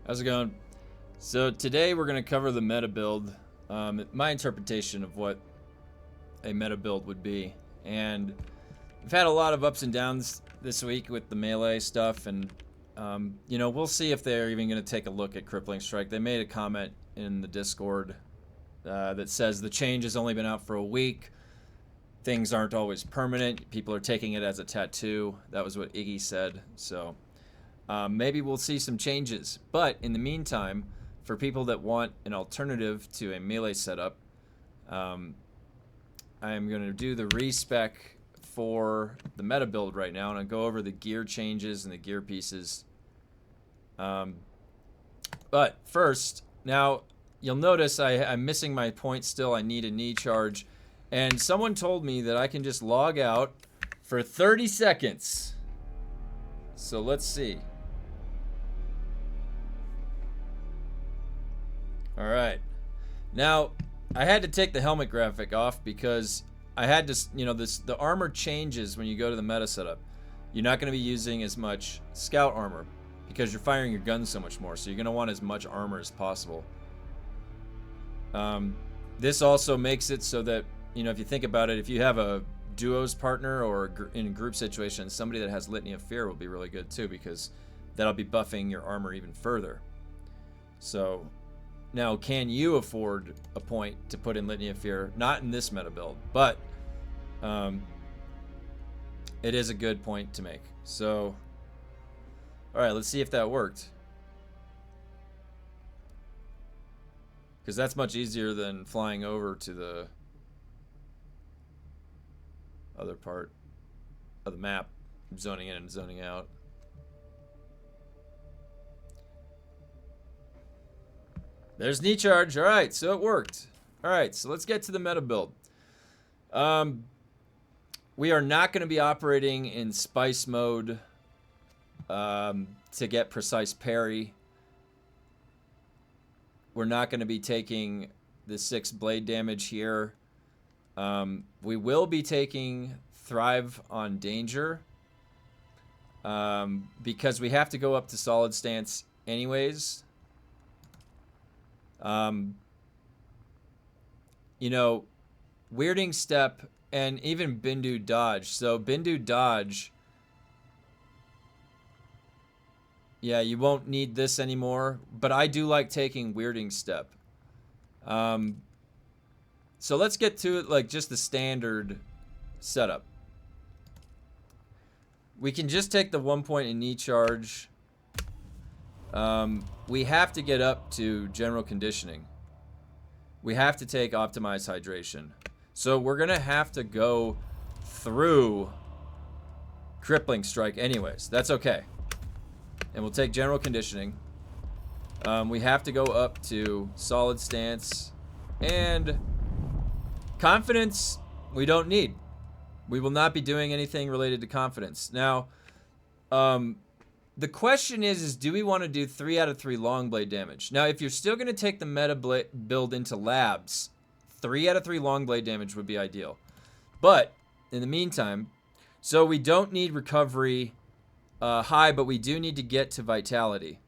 How's it going? So today we're going to cover the meta build, my interpretation of what a meta build would be. And we've had a lot of ups and downs this week with the melee stuff, and we'll see if they're even going to take a look at crippling strike. They made a comment in the Discord that says the change has only been out for a week. Things aren't always permanent. People are taking it as a tattoo. That was what Iggy said. So maybe we'll see some changes. But in the meantime, for people that want an alternative to a melee setup, I am going to do the respec for the meta build right now, and I'll go over the gear changes and the gear pieces. But first, now you'll notice I'm missing my point still. I need a knee charge. And someone told me that I can just log out for 30 seconds. So let's see. All right. Now, I had to take the helmet graphic off because I had to, the armor changes when you go to the meta setup. You're not going to be using as much scout armor because you're firing your gun so much more. So you're going to want as much armor as possible. This also makes it so that, if you think about it, if you have a duos partner or in a group situation, somebody that has Litany of Fear will be really good too, because that'll be buffing your armor even further. So now, can you afford a point to put in Litany of Fear? Not in this meta build, but it is a good point to make. So, all right, let's see if that worked. Because that's much easier than flying over to the other part of the map, zoning in and zoning out. There's knee charge. All right, so it worked. All right, so let's get to the meta build. We are not going to be operating in spice mode to get precise parry. We're not going to be taking the 6 blade damage here. We will be taking Thrive on Danger because we have to go up to solid stance anyways. Weirding Step and even Bindu Dodge. So Bindu Dodge, yeah, you won't need this anymore, but I do like taking Weirding Step. So let's get to it, like just the standard setup. We can just take the 1 point in knee charge. We have to get up to general conditioning. We have to take optimized hydration. So we're going to have to go through crippling strike anyways. That's okay. And we'll take general conditioning. We have to go up to solid stance. And confidence, we don't need. We will not be doing anything related to confidence. Now, the question is do we want to do 3 out of 3 long blade damage? Now, if you're still going to take the meta build into labs, 3 out of 3 long blade damage would be ideal. But in the meantime, so we don't need recovery high, but we do need to get to vitality.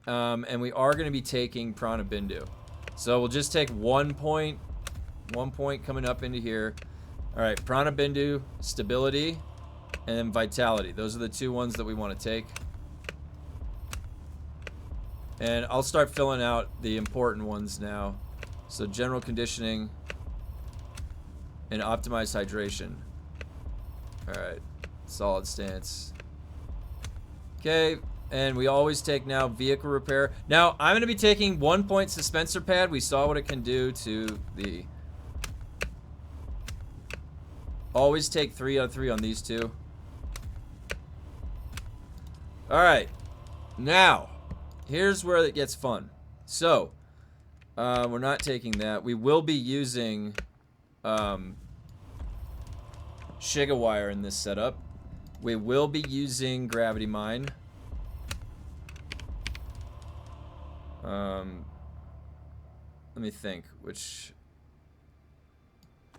And we are going to be taking prana bindu. So we'll just take 1 point coming up into here. All right, prana bindu, stability, and then vitality. Those are the 2 ones that we want to take. And I'll start filling out the important ones now. So general conditioning and optimized hydration. All right, solid stance. Okay, and we always take now vehicle repair. Now, I'm going to be taking 1 point suspensor pad. We saw what it can do to the... Always take 3 out of 3 on these 2. All right, now... Here's where it gets fun. So, we're not taking that. We will be using Shiga Wire in this setup. We will be using Gravity Mine. Let me think. Which...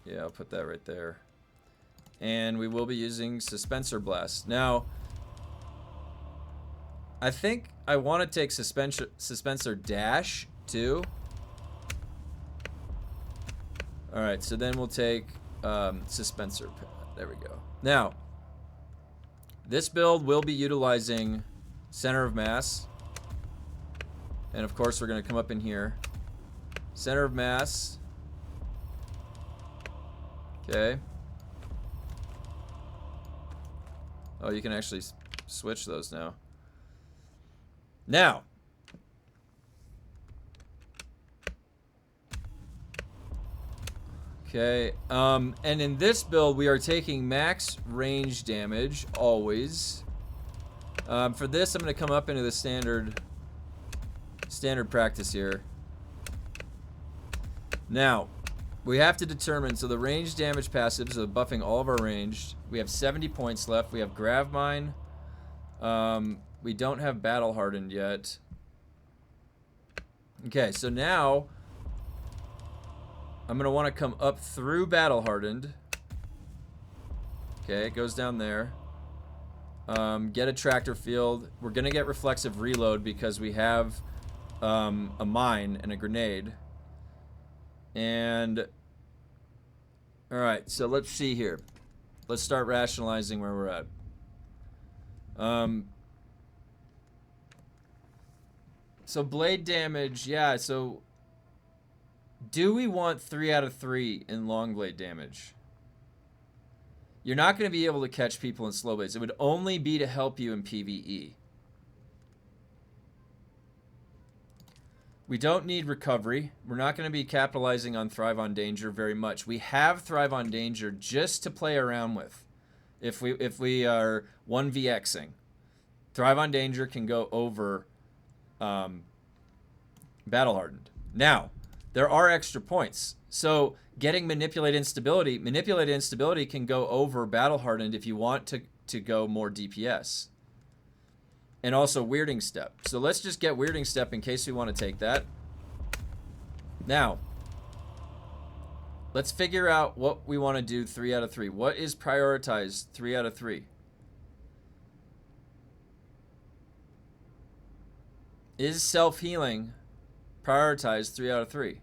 Yeah, I'll put that right there. And we will be using Suspensor Blast. Now... I think I want to take Suspensor Dash, too. Alright, so then we'll take Suspensor. There we go. Now, this build will be utilizing Center of Mass. And of course, we're going to come up in here. Center of Mass. Okay. Oh, you can actually switch those now. Now. Okay. And in this build, we are taking max range damage, always. For this, I'm going to come up into the standard practice here. Now, we have to determine, so the range damage passives are buffing all of our ranged. We have 70 points left. We have Grav Mine. We don't have Battle Hardened yet. Okay, so now I'm going to want to come up through Battle Hardened. Okay, it goes down there. Get a Tractor Field. We're going to get Reflexive Reload because we have a mine and a grenade. And alright, so let's see here. Let's start rationalizing where we're at. So blade damage, yeah, so do we want 3 out of 3 in long blade damage? You're not going to be able to catch people in slow blades. It would only be to help you in PvE. We don't need recovery. We're not going to be capitalizing on Thrive on Danger very much. We have Thrive on Danger just to play around with. If we are 1vxing, Thrive on Danger can go over Battle Hardened. Now, there are extra points. So getting Manipulate Instability can go over Battle Hardened if you want to go more DPS. And also Weirding Step. So let's just get Weirding Step in case we want to take that. Now, let's figure out what we want to do 3 out of 3. What is prioritized 3 out of 3? Is self-healing prioritized 3 out of 3?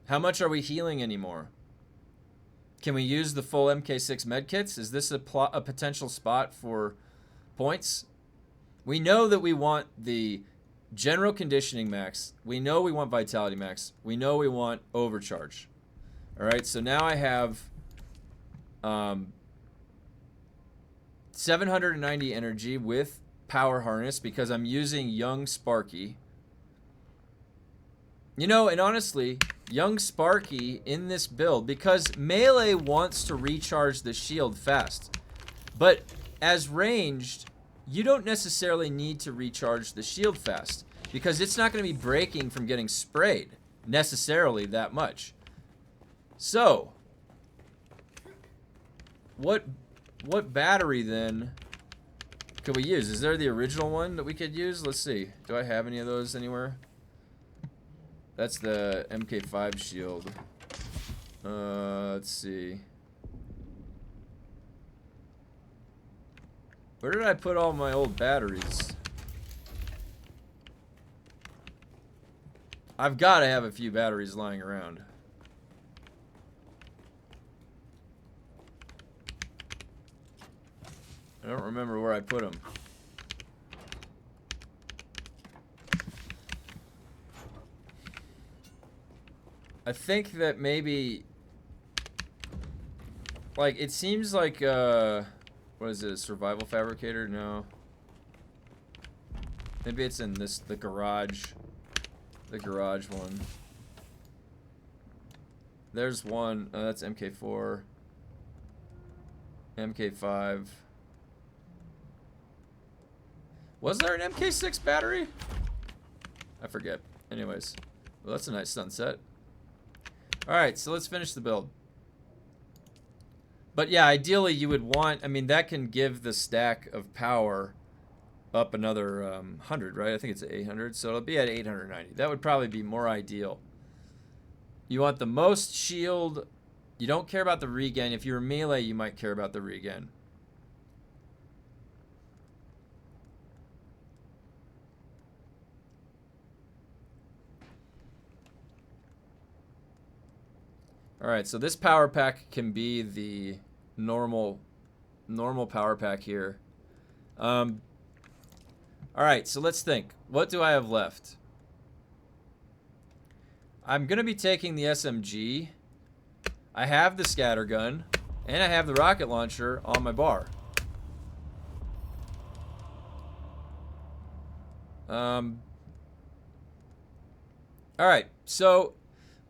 How much are we healing anymore? Can we use the full MK6 medkits? Is this a potential spot for points? We know that we want the general conditioning max. We know we want vitality max. We know we want overcharge. All right, so now I have 790 energy with power harness because I'm using Young Sparky. You know, and honestly, Young Sparky in this build, because melee wants to recharge the shield fast. But as ranged, you don't necessarily need to recharge the shield fast because it's not going to be breaking from getting sprayed necessarily that much. So, what battery then could we use? Is there the original one that we could use? Let's see. Do I have any of those anywhere? That's the MK5 shield. Let's see. Where did I put all my old batteries? I've got to have a few batteries lying around. I don't remember where I put them. I think that maybe, like, it seems like, what is it, a survival fabricator? No. Maybe it's in the garage one. There's one, that's MK4, MK5. Was there an MK6 battery? I forget. Anyways, well, that's a nice sunset. Alright, so let's finish the build. But yeah, ideally you would want, I mean, that can give the stack of power up another 100, right? I think it's 800, so it'll be at 890. That would probably be more ideal. You want the most shield. You don't care about the regen. If you're melee, you might care about the regen. All right, so this power pack can be the normal power pack here. All right, so let's think. What do I have left? I'm going to be taking the SMG. I have the scattergun, and I have the rocket launcher on my bar. All right, so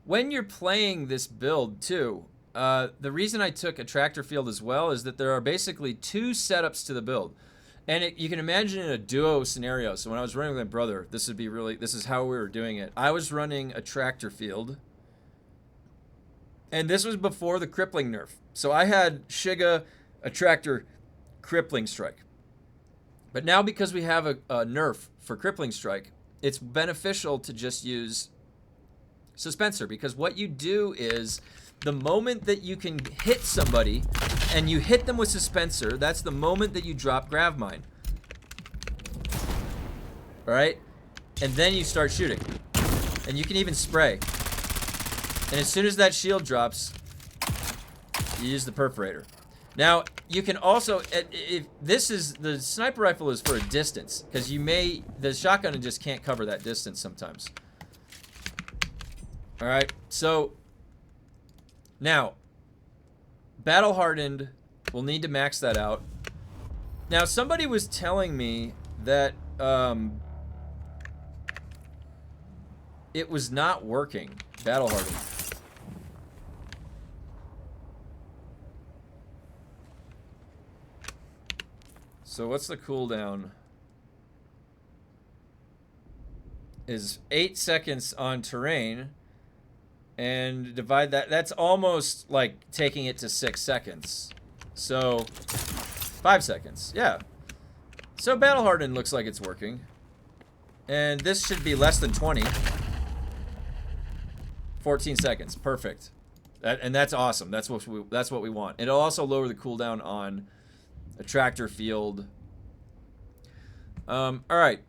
when you're playing this build too, the reason I took a tractor field as well is that there are basically two setups to the build. And you can imagine in a duo scenario. So when I was running with my brother, this is how we were doing it. I was running a tractor field. And this was before the crippling nerf. So I had Shiga, a tractor, crippling strike. But now because we have a nerf for crippling strike, it's beneficial to just use suspensor. Because what you do is the moment that you can hit somebody and you hit them with suspensor, that's the moment that you drop grav mine. All right? And then you start shooting. And you can even spray. And as soon as that shield drops, you use the perforator. Now, you can also, if this is, the sniper rifle is for a distance, because the shotgun just can't cover that distance sometimes. All right, so now, battle hardened, we'll need to max that out. Now, somebody was telling me that it was not working, battle hardened. So what's the cooldown? Is 8 seconds on terrain, and divide that. That's almost like taking it to 6 seconds. So 5 seconds, yeah. So battle hardened looks like it's working, and this should be less than 20. 14 seconds, perfect. And that's awesome. That's what we want. It'll also lower the cooldown on a tractor field. All right.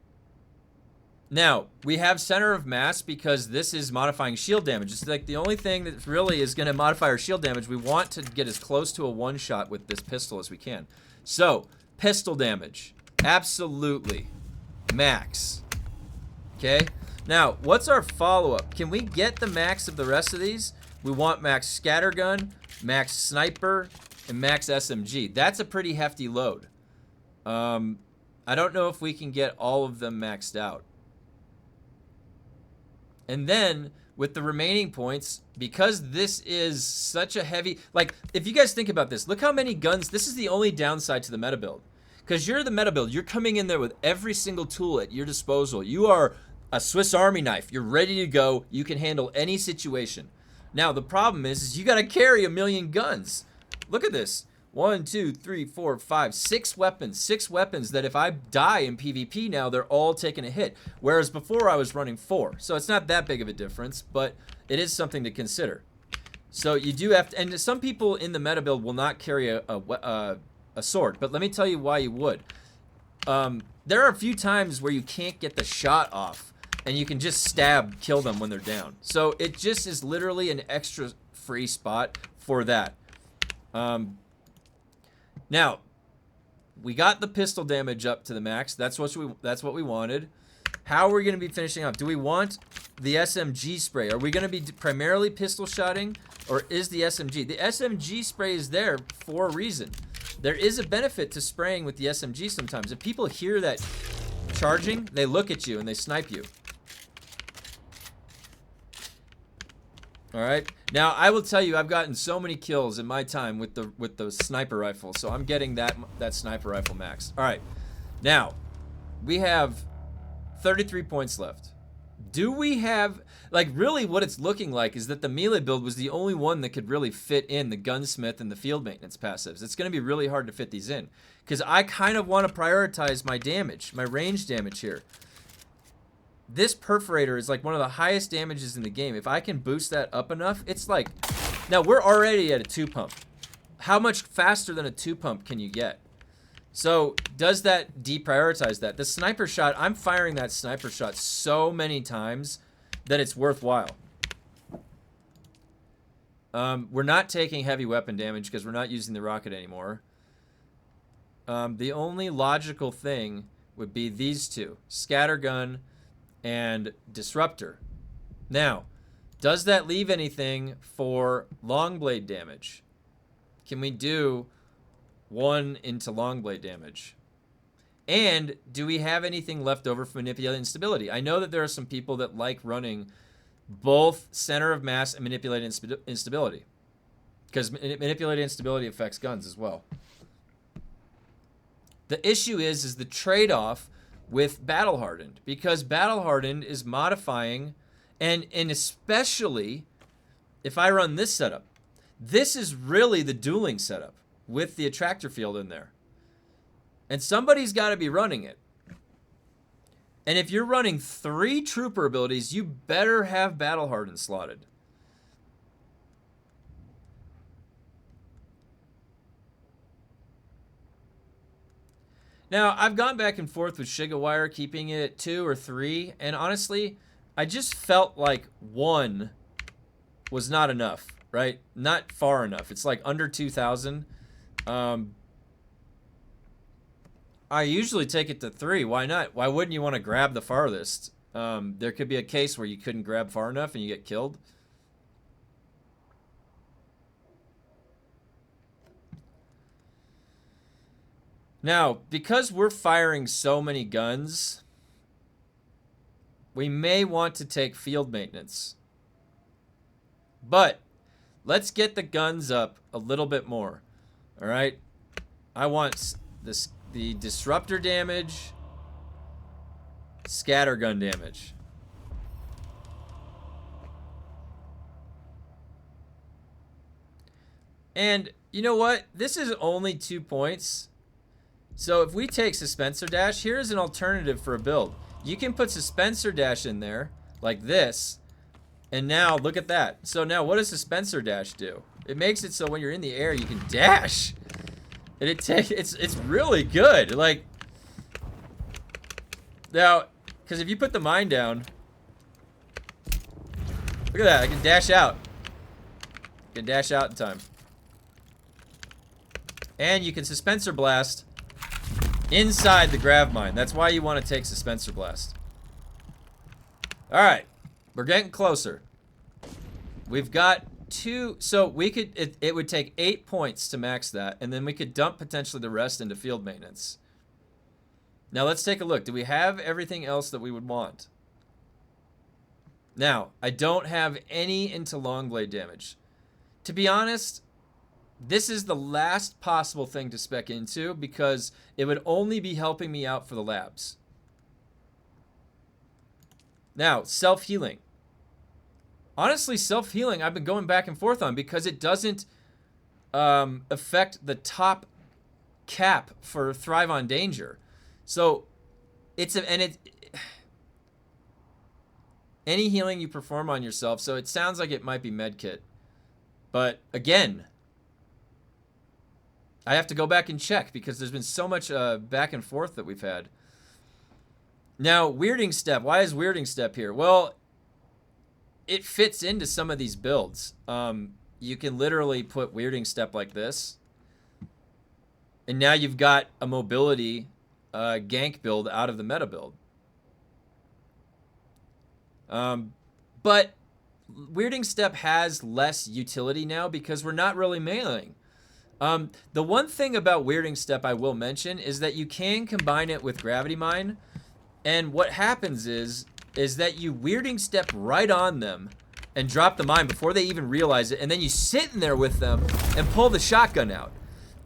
Now, we have center of mass because this is modifying shield damage. It's like the only thing that really is going to modify our shield damage. We want to get as close to a one-shot with this pistol as we can. So, pistol damage. Absolutely. Max. Okay? Now, what's our follow-up? Can we get the max of the rest of these? We want max scattergun, max sniper, and max SMG. That's a pretty hefty load. I don't know if we can get all of them maxed out. And then, with the remaining points, because this is such a heavy... Like, if you guys think about this, look how many guns... This is the only downside to the meta build. Because you're the meta build. You're coming in there with every single tool at your disposal. You are a Swiss Army knife. You're ready to go. You can handle any situation. Now, the problem is you got to carry 1 million guns. Look at this. 1, 2, 3, 4, 5, 6 weapons. 6 weapons that if I die in PvP now, they're all taking a hit. Whereas before I was running 4. So it's not that big of a difference, but it is something to consider. So you do have to, and some people in the meta build will not carry a sword. But let me tell you why you would. There are a few times where you can't get the shot off, and you can just kill them when they're down. So it just is literally an extra free spot for that. Now, we got the pistol damage up to the max. That's what we wanted. How are we going to be finishing up? Do we want the SMG spray? Are we going to be primarily pistol shotting, or is the SMG? The SMG spray is there for a reason. There is a benefit to spraying with the SMG sometimes. If people hear that charging, they look at you and they snipe you. All right. Now, I will tell you, I've gotten so many kills in my time with the sniper rifle, so I'm getting that sniper rifle max. All right. Now, we have 33 points left. Do we have, like, really what it's looking like is that the melee build was the only one that could really fit in the gunsmith and the field maintenance passives. It's going to be really hard to fit these in because I kind of want to prioritize my damage, my range damage here. This perforator is like one of the highest damages in the game. If I can boost that up enough, it's like... Now, we're already at a 2-pump. How much faster than a 2-pump can you get? So, does that deprioritize that? The sniper shot, I'm firing that sniper shot so many times that it's worthwhile. We're not taking heavy weapon damage because we're not using the rocket anymore. The only logical thing would be these two, scattergun and disruptor. Now, does that leave anything for long blade damage? Can we do 1 into long blade damage? And do we have anything left over for manipulated instability? I know that there are some people that like running both center of mass and manipulated instability, because manipulated instability affects guns as well. The issue is the trade-off with battle hardened, because battle hardened is modifying, and especially if I run this setup, this is really the dueling setup with the attractor field in there, and somebody's got to be running it. And if you're running 3 trooper abilities, you better have battle hardened slotted. Now, I've gone back and forth with Shigawire, keeping it at 2 or 3, and honestly, I just felt like 1 was not enough, right? Not far enough. It's like under 2,000. I usually take it to 3. Why not? Why wouldn't you want to grab the farthest? There could be a case where you couldn't grab far enough and you get killed. Now, because we're firing so many guns, we may want to take field maintenance. But let's get the guns up a little bit more. All right? I want the disruptor damage, scattergun damage. And you know what? This is only 2 points. So if we take Suspensor Dash, here's an alternative for a build. You can put Suspensor Dash in there, like this, and now look at that. So now what does Suspensor Dash do? It makes it so when you're in the air, you can dash. And it's really good. Like, now, because if you put the mine down, look at that, I can dash out. I can dash out in time. And you can Suspensor Blast inside the grav mine. That's why you want to take Suspensor Blast. Alright, we're getting closer. We've got 2, so we could, it would take 8 points to max that, and then we could dump potentially the rest into field maintenance. Now let's take a look. Do we have everything else that we would want? Now, I don't have any into long blade damage. To be honest, this is the last possible thing to spec into, because it would only be helping me out for the labs. Now, self-healing. Honestly, self-healing I've been going back and forth on, because it doesn't affect the top cap for Thrive on Danger. So, any healing you perform on yourself, so it sounds like it might be medkit. But, again, I have to go back and check, because there's been so much back and forth that we've had. Now, Weirding Step. Why is Weirding Step here? Well, it fits into some of these builds. You can literally put Weirding Step like this, and now you've got a mobility gank build out of the meta build. But Weirding Step has less utility now, because we're not really meleeing. The one thing about Weirding Step I will mention is that you can combine it with Gravity Mine, and what happens is that you Weirding Step right on them and drop the mine before they even realize it, and then you sit in there with them and pull the shotgun out.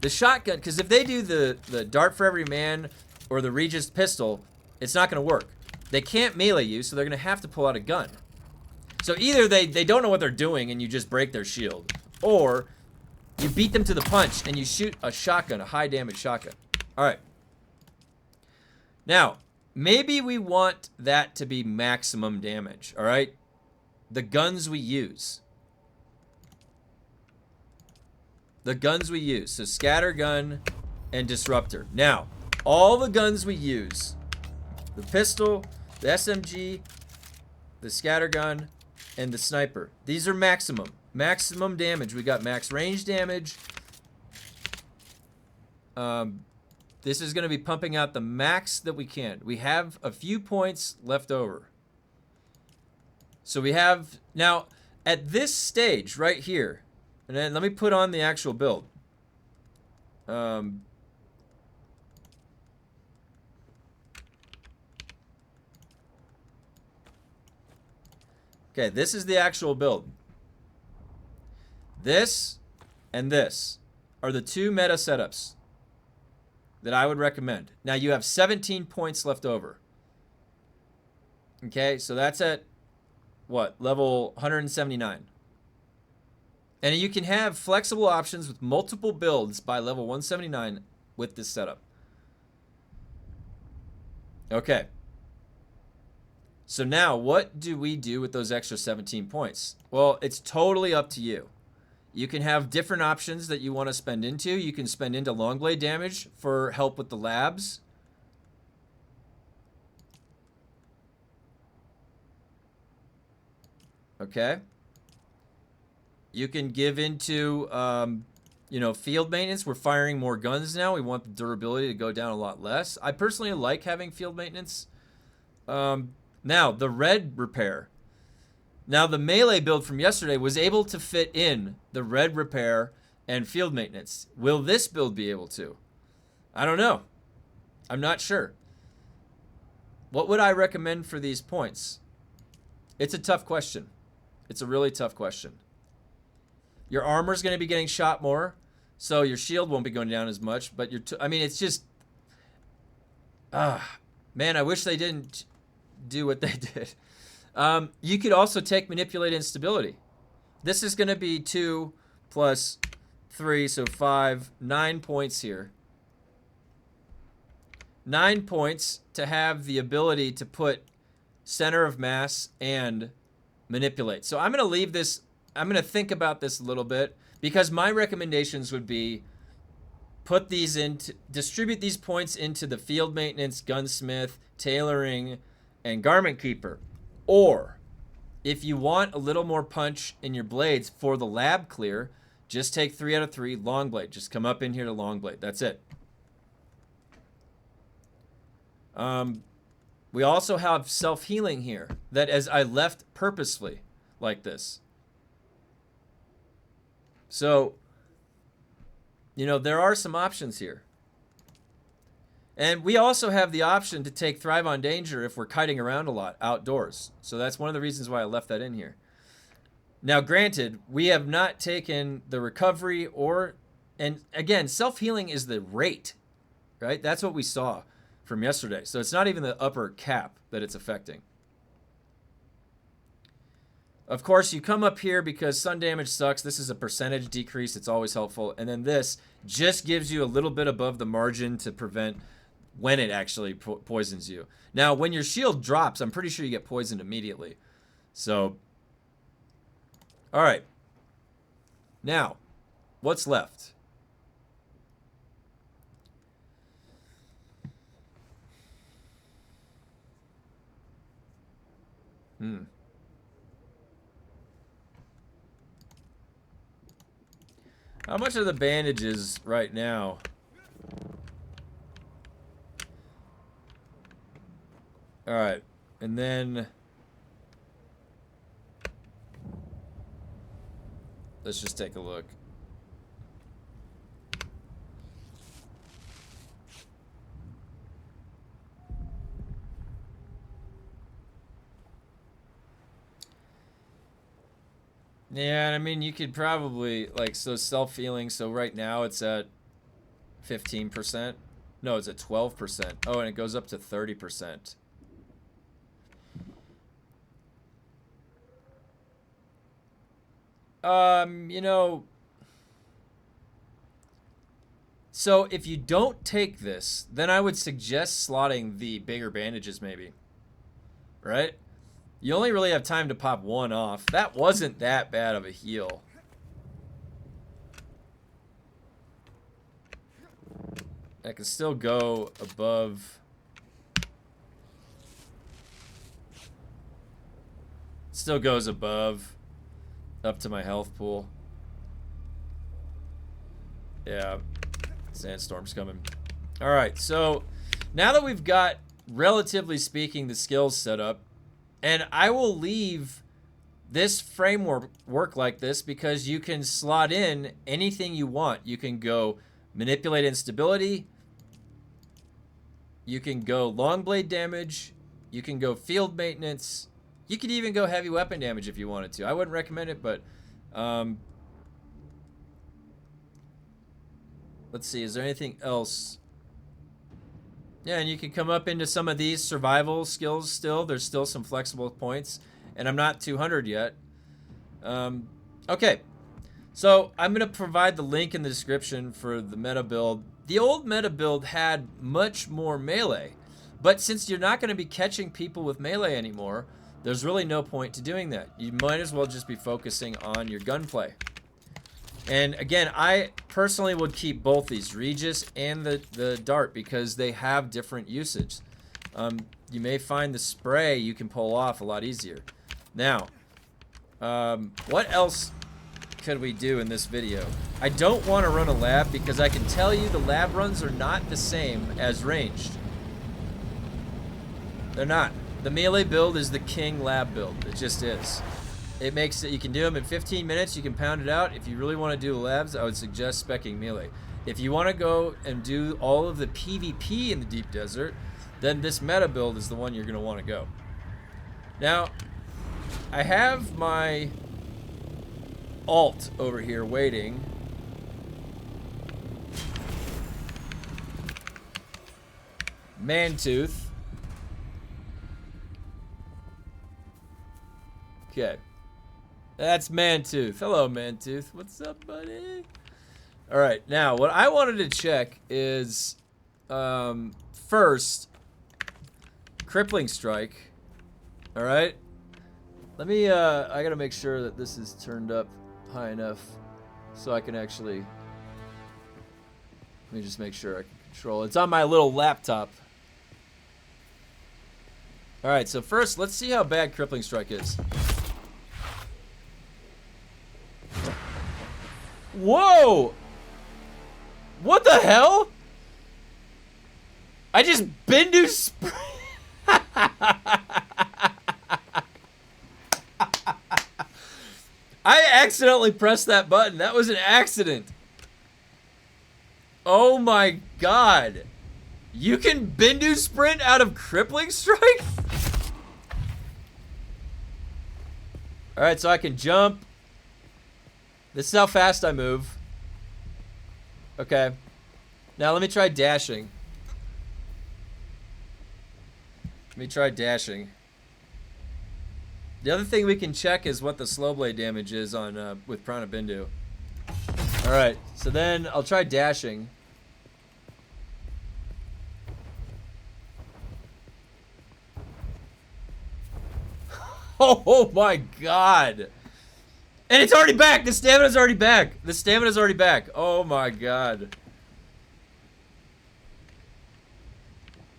The shotgun, because if they do the Dart for Every Man or the Regis pistol, it's not going to work. They can't melee you, so they're going to have to pull out a gun. So either they don't know what they're doing and you just break their shield, or you beat them to the punch and you shoot a shotgun, a high damage shotgun. Alright. Now, maybe we want that to be maximum damage, alright? The guns we use. The guns we use. So scattergun and disruptor. Now, all the guns we use, the pistol, the SMG, the scattergun, and the sniper, these are maximum. Maximum damage. We got max range damage. This is going to be pumping out the max that we can. We have a few points left over. So we have, now, at this stage right here, and then let me put on the actual build. Okay, this is the actual build. This and this are the two meta setups that I would recommend. Now you have 17 points left over. Okay, so that's at what? Level 179. And you can have flexible options with multiple builds by level 179 with this setup. Okay. So now, what do we do with those extra 17 points? Well, it's totally up to you. You can have different options that you want to spend into. You can spend into long blade damage for help with the labs. Okay. You can give into, you know, field maintenance. We're firing more guns now. We want the durability to go down a lot less. I personally like having field maintenance. Now, the red repair. Now, the melee build from yesterday was able to fit in the red repair and field maintenance. Will this build be able to? I don't know. I'm not sure. What would I recommend for these points? It's a tough question. It's a really tough question. Your armor's going to be getting shot more, so your shield won't be going down as much, but I mean, it's just... man, I wish they didn't do what they did. You could also take manipulate instability. This is going to be 2 plus 3, so 5, 9 points here. 9 points to have the ability to put center of mass and manipulate. So I'm going to leave this, I'm going to think about this a little bit, because my recommendations would be put these into, distribute these points into the field maintenance, gunsmith, tailoring, and garment keeper. Or if you want a little more punch in your blades for the lab clear, just take 3 out of 3 long blade. Just come up in here to long blade. That's it. We also have self-healing here that as I left purposefully like this. So, you know, there are some options here. And we also have the option to take Thrive on Danger if we're kiting around a lot outdoors. So that's one of the reasons why I left that in here. Now, granted, we have not taken the recovery or, and again, self-healing is the rate, right? That's what we saw from yesterday. So it's not even the upper cap that it's affecting. Of course, you come up here because sun damage sucks. This is a percentage decrease. It's always helpful. And then this just gives you a little bit above the margin to prevent when it actually poisons you. Now, when your shield drops, I'm pretty sure you get poisoned immediately. So, all right. Now, what's left? How much are the bandages right now? All right, and then let's just take a look. Yeah, I mean, you could probably, like, so self-healing, so right now it's at 15%. No, it's at 12%. Oh, and it goes up to 30%. You know, so if you don't take this, then I would suggest slotting the bigger bandages maybe, right? You only really have time to pop one off. That wasn't that bad of a heal. I can still go above. Still goes above Up to my health pool. Yeah, sandstorm's coming. All right, so now that we've got, relatively speaking, the skills set up, and I will leave this framework work like this because you can slot in anything you want. You can go manipulate instability. You can go long blade damage. You can go field maintenance. You could even go heavy weapon damage if you wanted to. I wouldn't recommend it, but let's see. Is there anything else? Yeah, and you can come up into some of these survival skills still. There's still some flexible points, and I'm not 200 yet. Okay, so I'm going to provide the link in the description for the meta build. The old meta build had much more melee, but since you're not going to be catching people with melee anymore, there's really no point to doing that. You might as well just be focusing on your gunplay. And again, I personally would keep both these, Regis and the dart, because they have different usage. You may find the spray you can pull off a lot easier. Now, what else could we do in this video? I don't want to run a lab because I can tell you the lab runs are not the same as ranged. They're not. The melee build is the king lab build. It just is. It makes it, you can do them in 15 minutes, you can pound it out. If you really want to do the labs, I would suggest speccing melee. If you want to go and do all of the PvP in the deep desert, then this meta build is the one you're going to want to go. Now, I have my alt over here waiting. Mantooth. Okay. That's Mantooth. Hello, Mantooth. What's up, buddy? All right. Now, what I wanted to check is, first, crippling strike. All right. Let me, I got to make sure that this is turned up high enough so I can actually, let me just make sure I can control. It's on my little laptop. All right. So first, let's see how bad crippling strike is. Whoa! What the hell? I just bindu spray. I accidentally pressed that button. That was an accident. Oh my god. You can bindu sprint out of crippling strike? Alright, so I can jump. This is how fast I move. Okay. Now let me try dashing. Let me try dashing. The other thing we can check is what the slow blade damage is on with prana bindu. All right, so then I'll try dashing. Oh my god. And it's already back. The stamina's already back. The stamina's already back. Oh my god.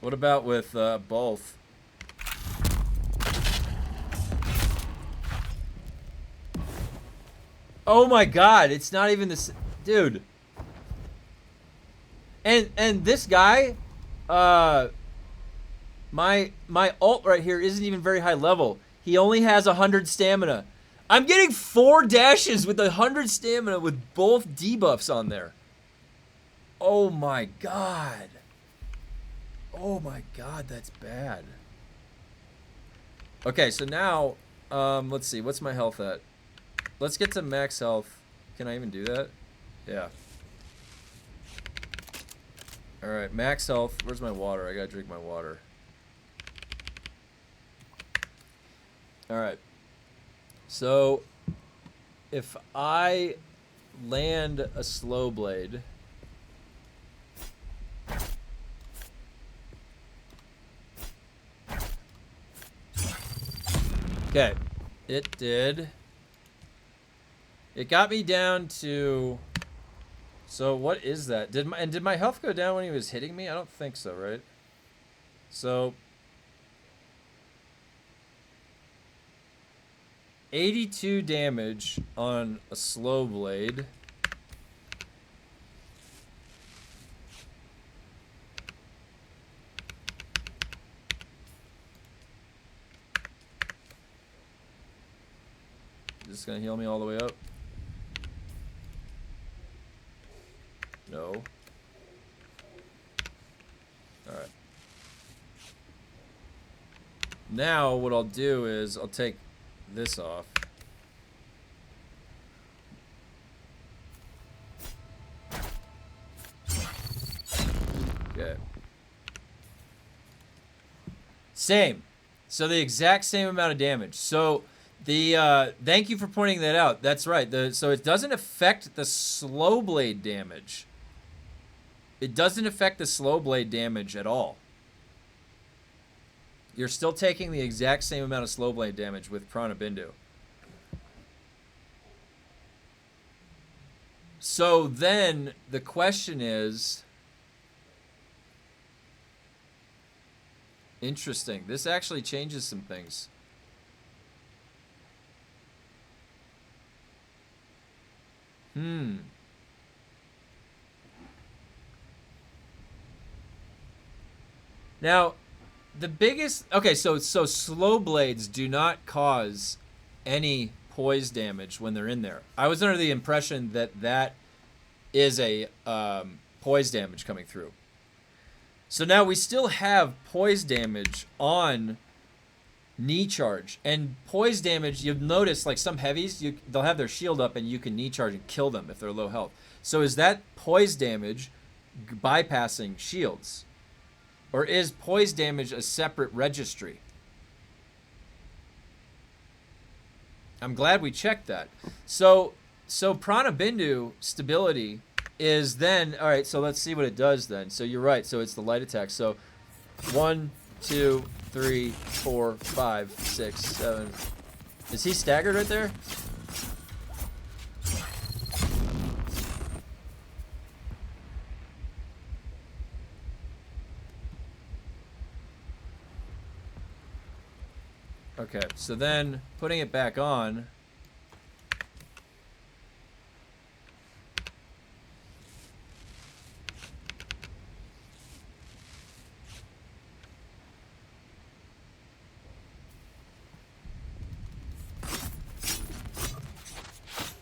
What about with both? Oh my god, it's not even this, dude. And this guy, my ult right here isn't even very high level. He only has 100 stamina. I'm getting 4 dashes with 100 stamina with both debuffs on there. Oh my god. Oh my god, that's bad. Okay, so now, let's see, what's my health at? Let's get to max health. Can I even do that? Yeah. Alright, max health. Where's my water? I gotta drink my water. Alright. So, if I land a slow blade... Okay. It did... It got me down to... So what is that? Did my health go down when he was hitting me? I don't think so, right? So... 82 damage on a slow blade. Is this gonna heal me all the way up? No. Alright. Now what I'll do is I'll take this off. Okay. Same. So the exact same amount of damage. So the thank you for pointing that out. That's right. So it doesn't affect the slow blade damage. It doesn't affect the slow blade damage at all. You're still taking the exact same amount of slow blade damage with prana bindu. So then the question is, interesting. This actually changes some things. Now, the biggest... Okay, so slow blades do not cause any poise damage when they're in there. I was under the impression that that is a poise damage coming through. So now we still have poise damage on knee charge. And poise damage, you'll notice like some heavies, they'll have their shield up and you can knee charge and kill them if they're low health. So is that poise damage bypassing shields? Or is poise damage a separate registry? I'm glad we checked that. So prana bindu stability is then, all right, so let's see what it does then. So you're right, so it's the light attack. So 1, 2, 3, 4, 5, 6, 7. Is he staggered right there? Okay, so then putting it back on.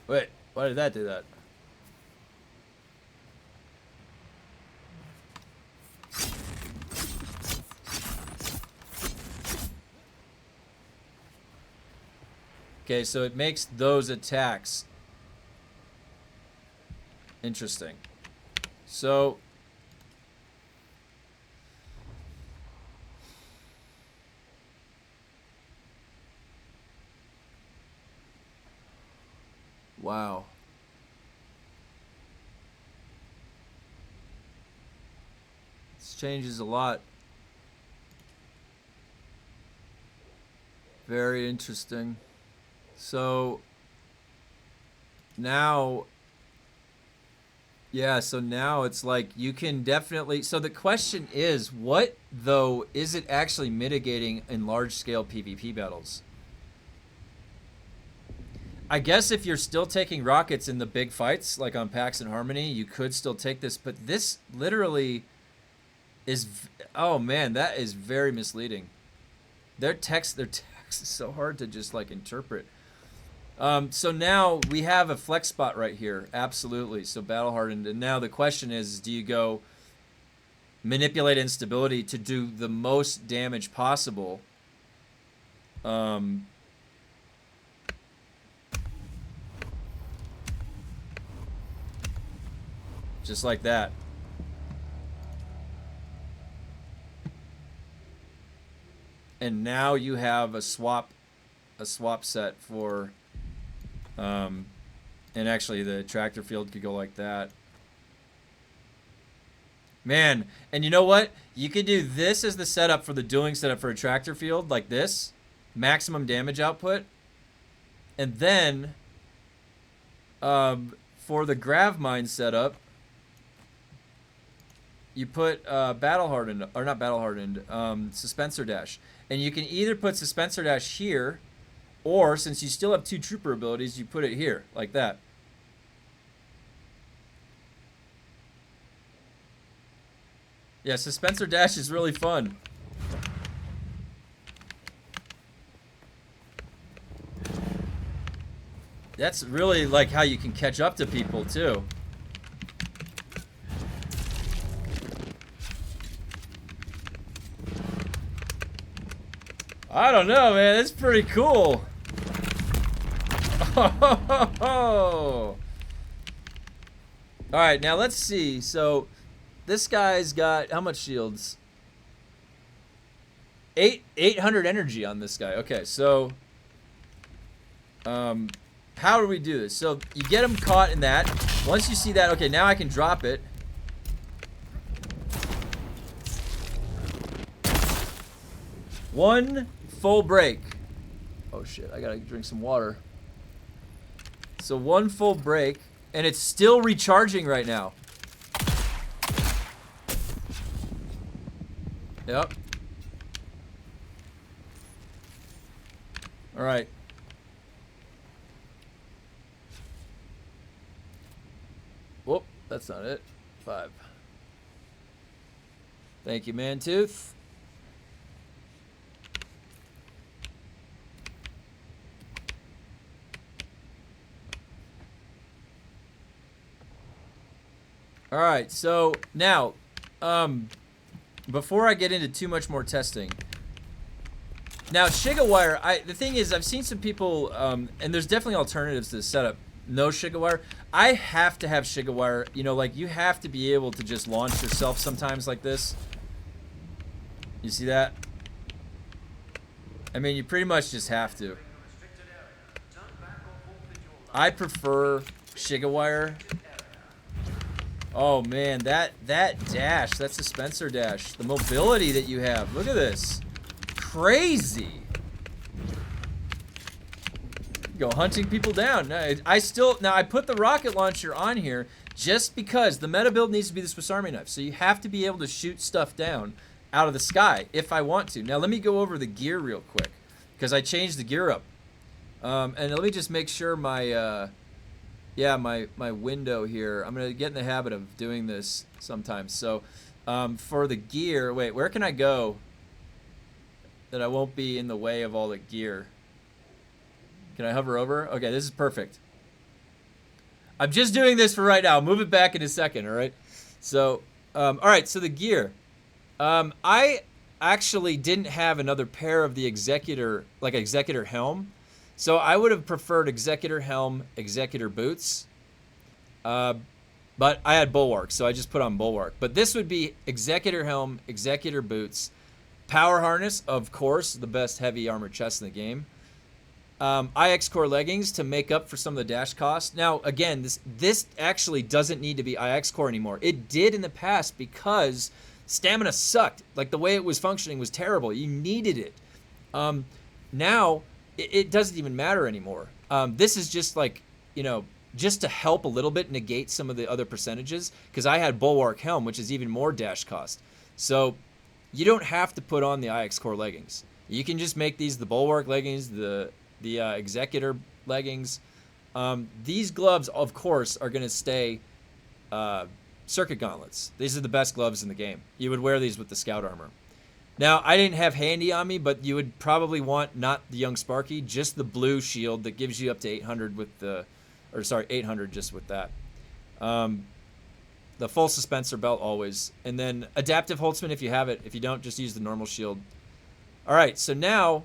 Wait, why did that do that? Okay, so it makes those attacks interesting. So wow. This changes a lot. Very interesting. So now, yeah, so now it's like you can definitely, so the question is, what though is it actually mitigating in large scale PvP battles? I guess if you're still taking rockets in the big fights, like on Pax and Harmony, you could still take this, but this literally is, oh man, that is very misleading. Their text is so hard to just like interpret. So now we have a flex spot right here. Absolutely. So battle hardened. And now the question is, do you go manipulate instability to do the most damage possible? Just like that. And now you have a swap set for and actually the tractor field could go like that. Man, and you know what? You could do this as the setup for the dueling setup for a tractor field, like this. Maximum damage output. And then for the grav mine setup, you put battle hardened, or not battle hardened, suspensor dash. And you can either put suspensor dash here, Or, since you still have 2 trooper abilities, you put it here, like that. Yeah, Suspensor Dash is really fun. That's really like how you can catch up to people too. I don't know, man. That's pretty cool. Oh. All right, now let's see. So this guy's got how much shields? 800 energy on this guy. Okay, so how do we do this? So you get him caught in that. Once you see that, okay, now I can drop it. One full break. Oh shit, I gotta drink some water. So one full break, and it's still recharging right now. Yep. All right. Whoop, that's not it. 5. Thank you, Mantooth. All right, so now, before I get into too much more testing, now Shigawire, the thing is, I've seen some people, and there's definitely alternatives to this setup. No Shigawire. I have to have Shigawire. You know, like, you have to be able to just launch yourself sometimes like this. You see that? I mean, you pretty much just have to. I prefer Shigawire. Oh man, that dash, that Suspensor Dash, the mobility that you have. Look at this. Crazy. Go hunting people down. Now, I put the rocket launcher on here just because the meta build needs to be the Swiss Army knife. So you have to be able to shoot stuff down out of the sky if I want to. Now let me go over the gear real quick because I changed the gear up. And let me just make sure my my window here. I'm gonna get in the habit of doing this sometimes. So for the gear, wait, where can I go that I won't be in the way of all the gear? Can I hover over? Okay, this is perfect. I'm just doing this for right now. I'll move it back in a second, all right? So, all right, so the gear. I actually didn't have another pair of the executor, like executor helm. So I would have preferred executor helm, executor boots. But I had bulwark, so I just put on bulwark. But this would be executor helm, executor boots, power harness, of course, the best heavy armor chest in the game. IX core leggings to make up for some of the dash cost. Now, again, this actually doesn't need to be IX core anymore. It did in the past because stamina sucked. Like, the way it was functioning was terrible. You needed it. Now, it doesn't even matter anymore. This is just like, you know, just to help a little bit negate some of the other percentages, because I had bulwark helm, which is even more dash cost. So you don't have to put on the IX core leggings. You can just make these the bulwark leggings, the executor leggings. These gloves, of course, are going to stay circuit gauntlets. These are the best gloves in the game. You would wear these with the scout armor. Now, I didn't have handy on me, but you would probably want not the Young Sparky, just the blue shield that gives you up to 800 with the, or sorry, 800 just with that. The full suspensor belt always. And then adaptive Holtzman if you have it. If you don't, just use the normal shield. All right, so now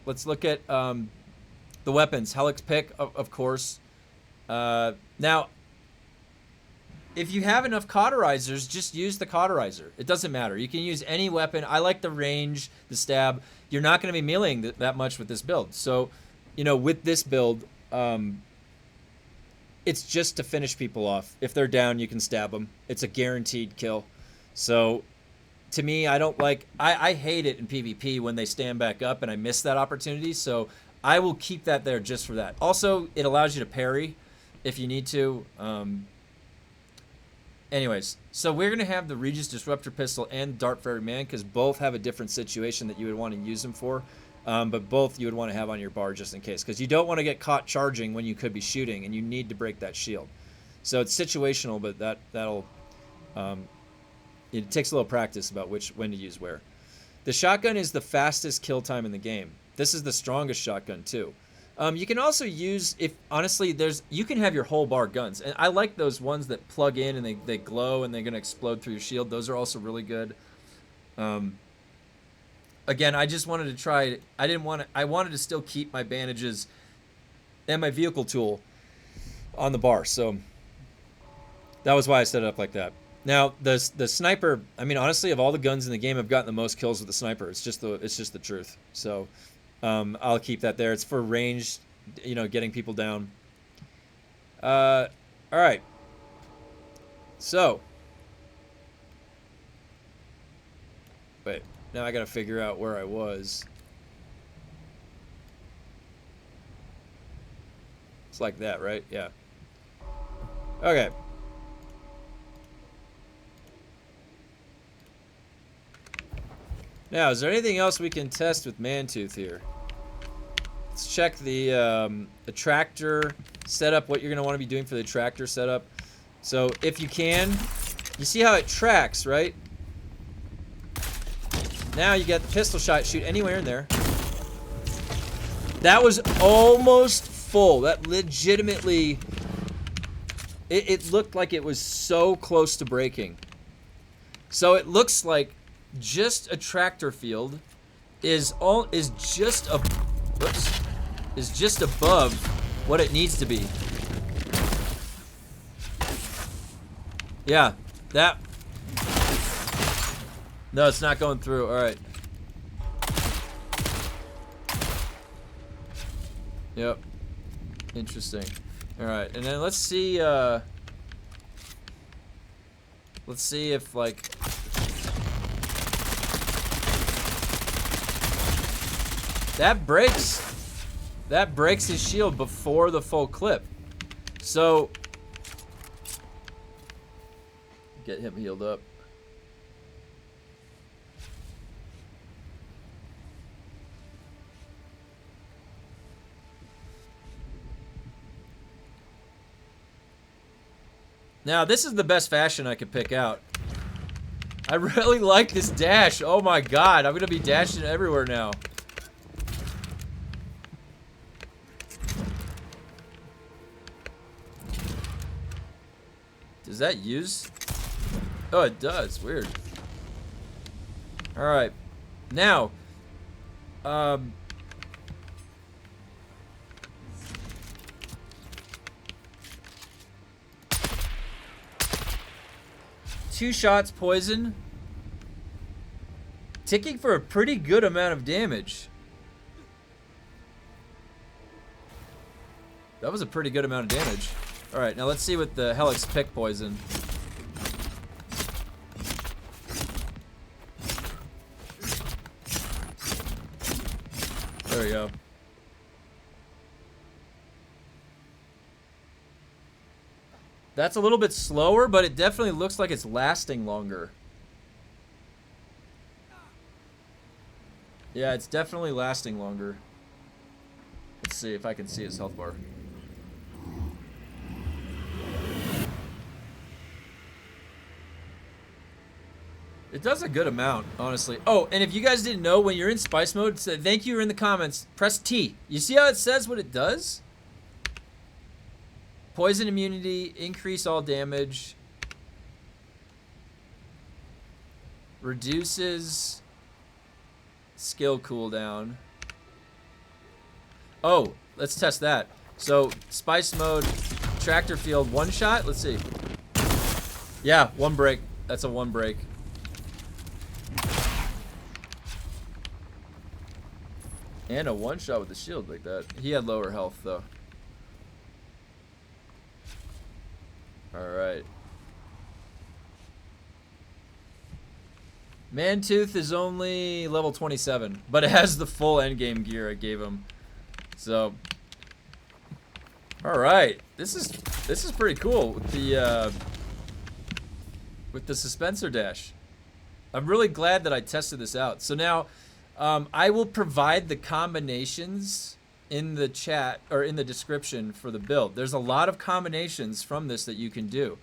let's look at the weapons. Halleck's pick, of course. Now, if you have enough cauterizers, just use the cauterizer. It doesn't matter. You can use any weapon. I like the range, the stab. You're not going to be meleeing that much with this build. So, you know, with this build, it's just to finish people off. If they're down, you can stab them. It's a guaranteed kill. So, to me, I don't like... I hate it in PvP when they stand back up, and I miss that opportunity. So, I will keep that there just for that. Also, it allows you to parry if you need to. Anyways, so we're going to have the Regis Disruptor Pistol and Dart Ferryman because both have a different situation that you would want to use them for. But both you would want to have on your bar just in case, because you don't want to get caught charging when you could be shooting, and you need to break that shield. So it's situational, but that'll it takes a little practice about when to use where. The shotgun is the fastest kill time in the game. This is the strongest shotgun too. You can also use, if honestly, you can have your whole bar guns, and I like those ones that plug in and they glow and they're gonna explode through your shield. Those are also really good. Again, I just wanted to try. I wanted to still keep my bandages and my vehicle tool on the bar, so that was why I set it up like that. Now the sniper. I mean, honestly, of all the guns in the game, I've gotten the most kills with the sniper. It's just the truth. So I'll keep that there. It's for range, getting people down. All right. So wait. Now I gotta figure out where I was. It's like that, right? Yeah. Okay. Now, is there anything else we can test with mantooth here? Let's check the tractor setup, what you're gonna want to be doing for the tractor setup. So if you can, you see how it tracks, right? Now you get the pistol shot, shoot anywhere in there. That was almost full. That legitimately, it looked like it was so close to breaking. So it looks like just a tractor field is just above what it needs to be. Yeah, that. No, it's not going through. All right. Yep. Interesting. All right, and then let's see if like that breaks his shield before the full clip. So get him healed up. Now, this is the best fashion I could pick out. I really like this dash. Oh my god, I'm gonna be dashing everywhere now. Does that use? Oh, it does. Weird. Alright. Now, two shots poison, ticking for a pretty good amount of damage. That was a pretty good amount of damage. All right, now let's see what the halleck's pick poison. There we go. That's a little bit slower, but it definitely looks like it's lasting longer. Yeah, it's definitely lasting longer. Let's see if I can see his health bar. It does a good amount, honestly. Oh, and if you guys didn't know, when you're in spice mode, say thank you in the comments. Press T. You see how it says what it does? Poison immunity, increase all damage, reduces skill cooldown. Oh, let's test that. So, spice mode, tractor field, one shot. Let's see. Yeah, one break. That's a one break. And a one shot with the shield like that. He had lower health though. Alright. Mantooth is only level 27, but it has the full endgame gear I gave him. So, alright. This is pretty cool with the suspensor dash. I'm really glad that I tested this out. So now, I will provide the combinations in the chat or in the description for the build. There's a lot of combinations from this that you can do.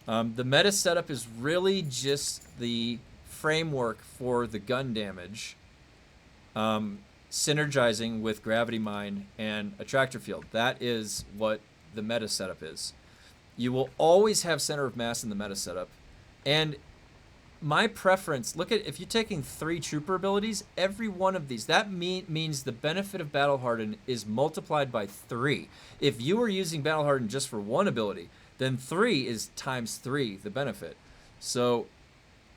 The meta setup is really just the framework for the gun damage, synergizing with gravity mine and attractor field. That is what the meta setup is. You will always have center of mass in the meta setup, and my preference, look at, if you're taking 3 trooper abilities, every one of these, that means the benefit of Battle Harden is multiplied by 3. If you were using Battle Harden just for 1 ability, then 3 is times 3, the benefit. So,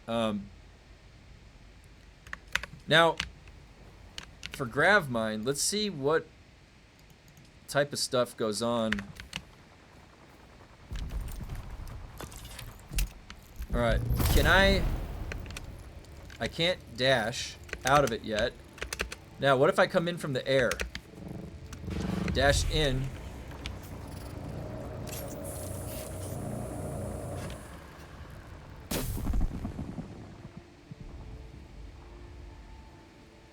now, for Grav Mine, let's see what type of stuff goes on. Alright, I can't dash out of it yet. Now, what if I come in from the air? Dash in.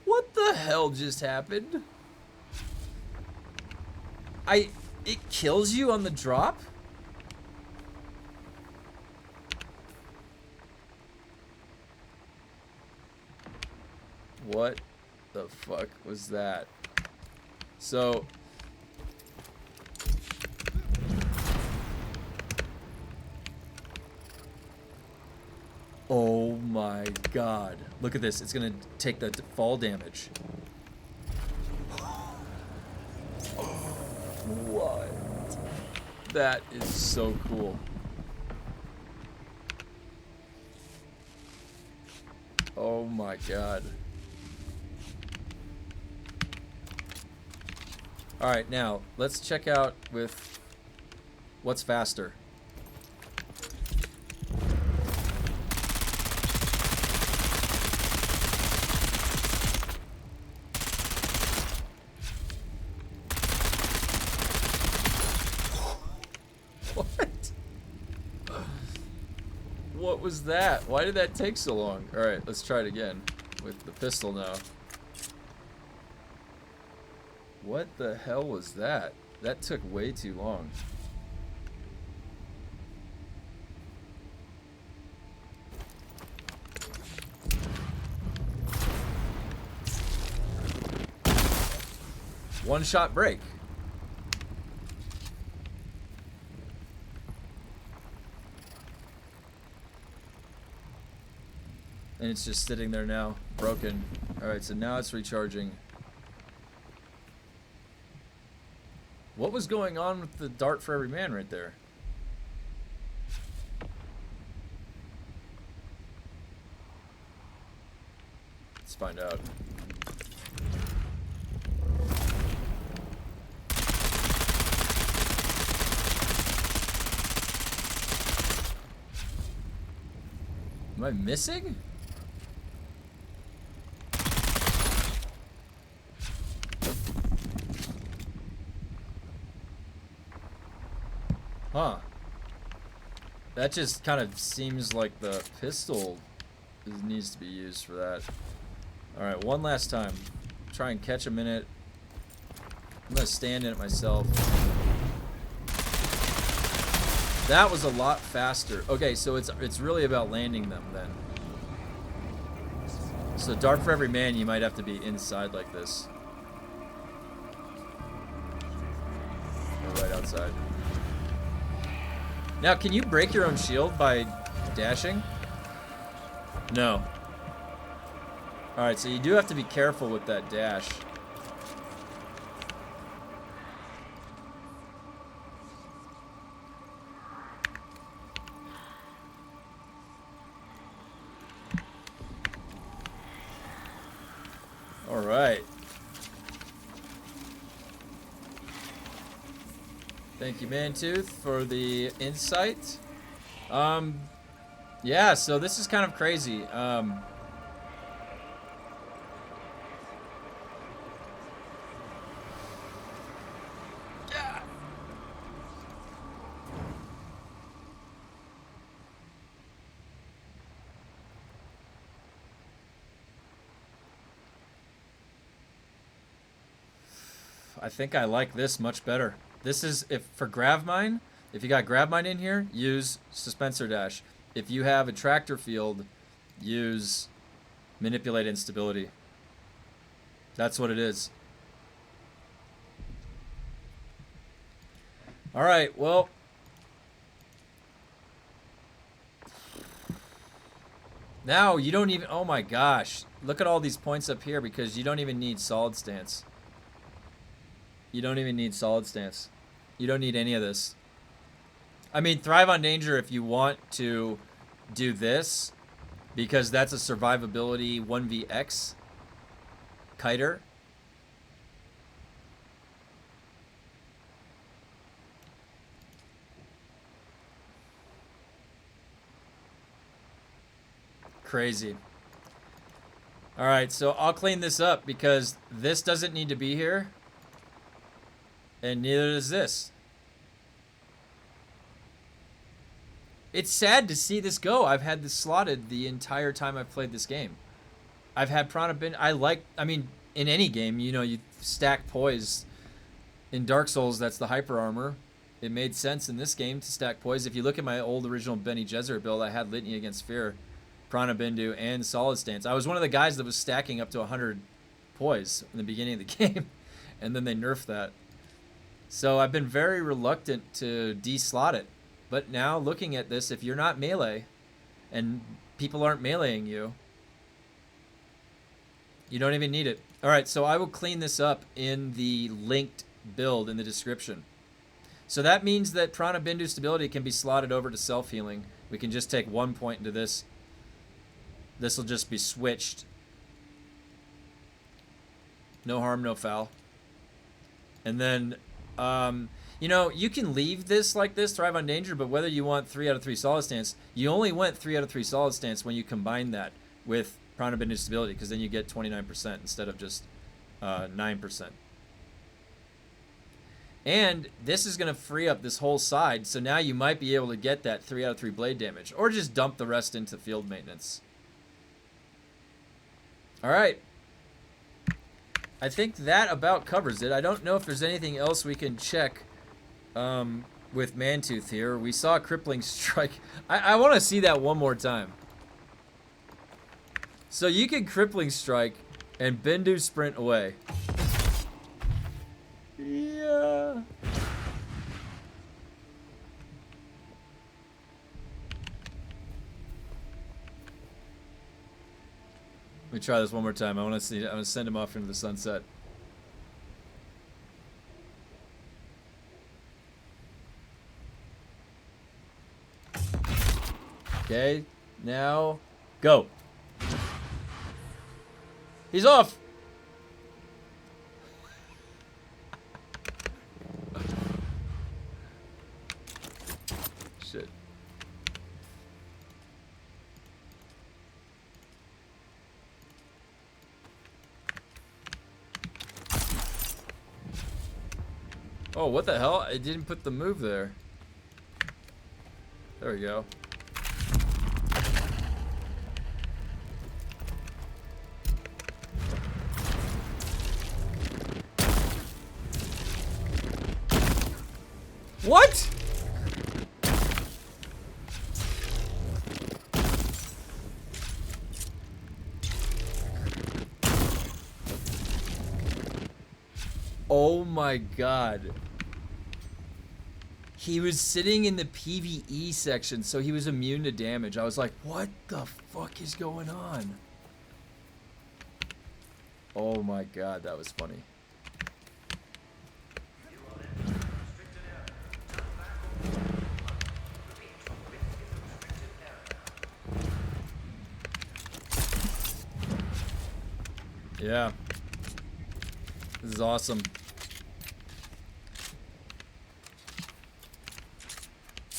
What the hell just happened? It kills you on the drop? What the fuck was that? So, oh my god. Look at this. It's gonna take the fall damage. What? That is so cool. Oh my god. Alright, now, let's check out with what's faster. What? What was that? Why did that take so long? Alright, let's try it again with the pistol now. What the hell was that? That took way too long. One shot break. And it's just sitting there now, broken. Alright, so now it's recharging. What was going on with the dart for every man right there? Let's find out. Am I missing? Huh. That just kind of seems like the pistol needs to be used for that. Alright, one last time. Try and catch him in it. I'm gonna stand in it myself. That was a lot faster. Okay, so it's really about landing them then. So dart for every man, you might have to be inside like this. Or right outside. Now, can you break your own shield by dashing? No. Alright, so you do have to be careful with that dash. Alright. Thank you, Mantooth, for the insight. Yeah, so this is kind of crazy. I think I like this much better. This is, if for grav mine, if you got grav mine in here, use suspensor dash. If you have a tractor field, use manipulate instability. That's what it is. All right, well, now you don't even, oh my gosh, look at all these points up here because you don't even need solid stance. You don't even need solid stance. You don't need any of this. I mean, thrive on danger if you want to do this, because that's a survivability 1vx kiter. Crazy. All right, so I'll clean this up because this doesn't need to be here, and neither does this. It's sad to see this go. I've had this slotted the entire time I've played this game. I've had prana bin. I mean, in any game, you know, you stack poise. In Dark Souls, that's the hyper armor. It made sense in this game to stack poise. If you look at my old original Bene Gesserit build, I had Litany Against Fear, prana bindu, and solid stance. I was one of the guys that was stacking up to 100 poise in the beginning of the game, and then they nerfed that. So I've been very reluctant to de-slot it. But now, looking at this, if you're not melee, and people aren't meleeing you, you don't even need it. All right, so I will clean this up in the linked build in the description. So that means that prana bindu stability can be slotted over to self-healing. We can just take 1 point into this. This will just be switched. No harm, no foul. And then, you know, you can leave this like this, thrive on danger, but whether you want 3 out of 3 solid stance, you only went 3 out of 3 solid stance when you combine that with prana bindu stability, because then you get 29% instead of just 9%. And this is going to free up this whole side, so now you might be able to get that 3 out of 3 blade damage, or just dump the rest into field maintenance. All right. I think that about covers it. I don't know if there's anything else we can check with Mantooth here. We saw crippling strike. I want to see that one more time. So you can crippling strike and bindu sprint away. Yeah. Let me try this one more time. I want to see. I'm gonna send him off into the sunset. Okay, now go. He's off. Shit. Oh, what the hell? I didn't put the move there. There we go. What? Oh my god. He was sitting in the PvE section, so he was immune to damage. I was like, what the fuck is going on? Oh my god, that was funny. Yeah. This is awesome.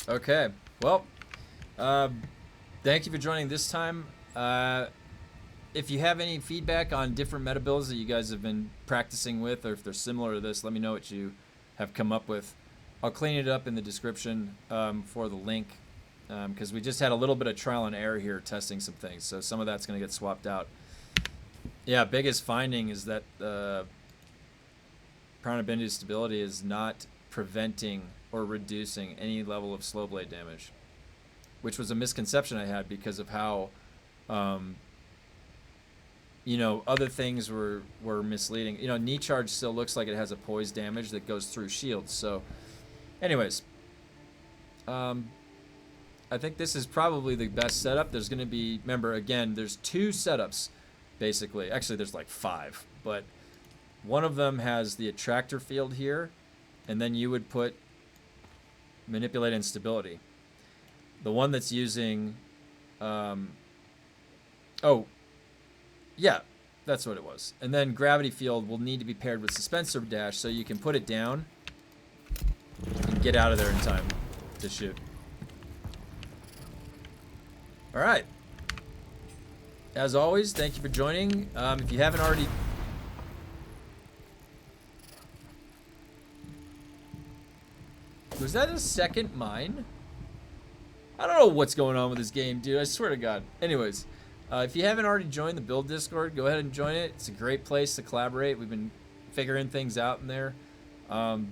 Okay, well, thank you for joining this time. If you have any feedback on different meta builds that you guys have been practicing with, or if they're similar to this, let me know what you have come up with. I'll clean it up in the description for the link, because we just had a little bit of trial and error here testing some things, so some of that's going to get swapped out. Yeah, biggest finding is that prana bindu stability is not preventing or reducing any level of slow blade damage, which was a misconception I had because of how, you know, other things were misleading. You know, knee charge still looks like it has a poise damage that goes through shields. So, anyways, I think this is probably the best setup. There's going to be, remember, again, there's 2 setups, basically. Actually, there's like 5, but one of them has the attractor field here, and then you would put manipulate instability. The one that's using, oh, yeah, that's what it was. And then gravity field will need to be paired with suspensor dash so you can put it down and get out of there in time to shoot. All right. As always, thank you for joining. If you haven't already... Was that a second mine? I don't know what's going on with this game, dude. I swear to God. Anyways, if you haven't already joined the Build Discord, go ahead and join it. It's a great place to collaborate. We've been figuring things out in there. And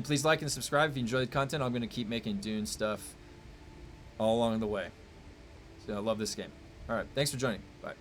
please like and subscribe if you enjoy the content. I'm going to keep making Dune stuff all along the way. So I love this game. All right. Thanks for joining. Bye.